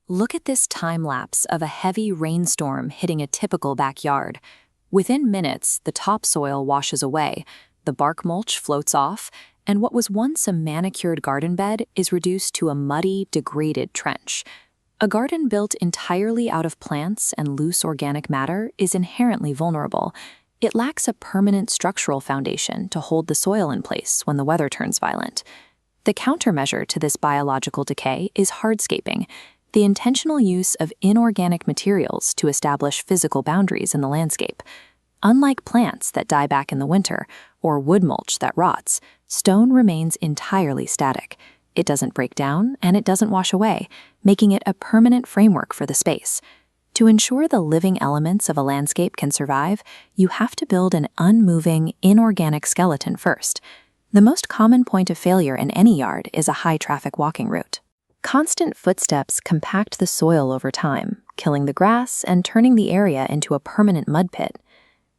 Look at this time lapse of a heavy rainstorm hitting a typical backyard. Within minutes, the topsoil washes away, the bark mulch floats off, and what was once a manicured garden bed is reduced to a muddy, degraded trench. A garden built entirely out of plants and loose organic matter is inherently vulnerable. It lacks a permanent structural foundation to hold the soil in place when the weather turns violent. The countermeasure to this biological decay is hardscaping, the intentional use of inorganic materials to establish physical boundaries in the landscape. Unlike plants that die back in the winter, or wood mulch that rots, stone remains entirely static. It doesn't break down, and it doesn't wash away, making it a permanent framework for the space. To ensure the living elements of a landscape can survive, you have to build an unmoving, inorganic skeleton first. The most common point of failure in any yard is a high-traffic walking route. Constant footsteps compact the soil over time, killing the grass and turning the area into a permanent mud pit.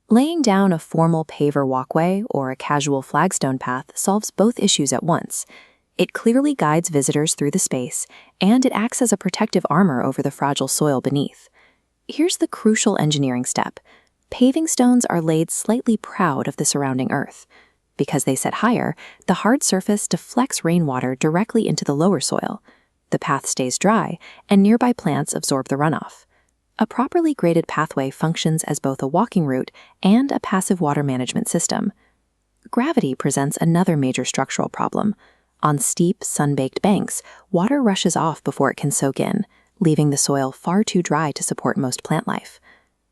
Laying down a formal paver walkway or a casual flagstone path solves both issues at once. It clearly guides visitors through the space, and it acts as a protective armor over the fragile soil beneath. Here's the crucial engineering step. Paving stones are laid slightly proud of the surrounding earth. Because they sit higher, the hard surface deflects rainwater directly into the lower soil. The path stays dry, and nearby plants absorb the runoff. A properly graded pathway functions as both a walking route and a passive water management system. Gravity presents another major structural problem. On steep, sun-baked banks, water rushes off before it can soak in, leaving the soil far too dry to support most plant life.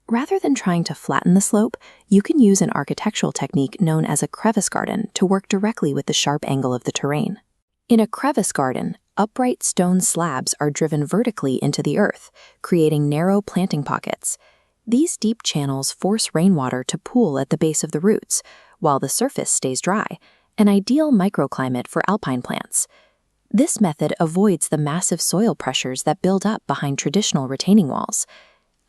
Rather than trying to flatten the slope, you can use an architectural technique known as a crevice garden to work directly with the sharp angle of the terrain. In a crevice garden, upright stone slabs are driven vertically into the earth, creating narrow planting pockets. These deep channels force rainwater to pool at the base of the roots, while the surface stays dry, an ideal microclimate for alpine plants. This method avoids the massive soil pressures that build up behind traditional retaining walls.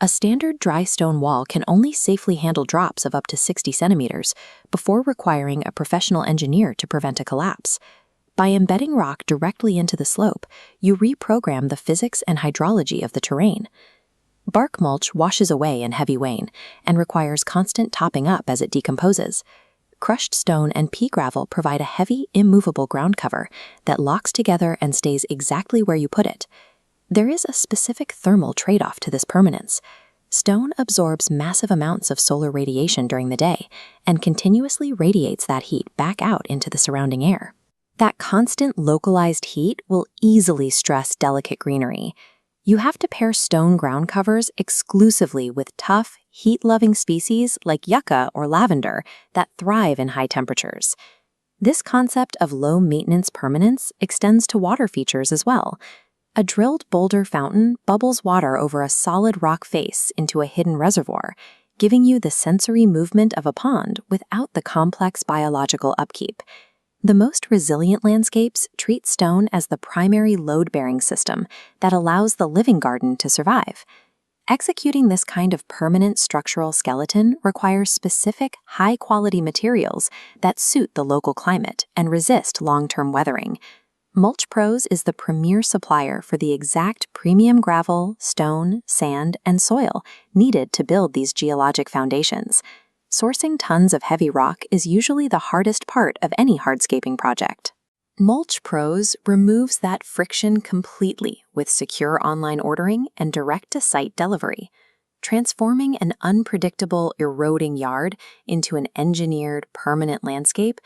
A standard dry stone wall can only safely handle drops of up to 60 centimeters before requiring a professional engineer to prevent a collapse. By embedding rock directly into the slope, you reprogram the physics and hydrology of the terrain. Bark mulch washes away in heavy rain and requires constant topping up as it decomposes. Crushed stone and pea gravel provide a heavy, immovable ground cover that locks together and stays exactly where you put it. There is a specific thermal trade-off to this permanence. Stone absorbs massive amounts of solar radiation during the day and continuously radiates that heat back out into the surrounding air. That constant localized heat will easily stress delicate greenery. You have to pair stone ground covers exclusively with tough, heat-loving species like yucca or lavender that thrive in high temperatures. This concept of low-maintenance permanence extends to water features as well. A drilled boulder fountain bubbles water over a solid rock face into a hidden reservoir, giving you the sensory movement of a pond without the complex biological upkeep. The most resilient landscapes treat stone as the primary load-bearing system that allows the living garden to survive. Executing this kind of permanent structural skeleton requires specific, high-quality materials that suit the local climate and resist long-term weathering. Mulch Pros is the premier supplier for the exact premium gravel, stone, sand, and soil needed to build these geologic foundations. Sourcing tons of heavy rock is usually the hardest part of any hardscaping project. Mulch Pros removes that friction completely with secure online ordering and direct-to-site delivery, transforming an unpredictable, eroding yard into an engineered, permanent landscape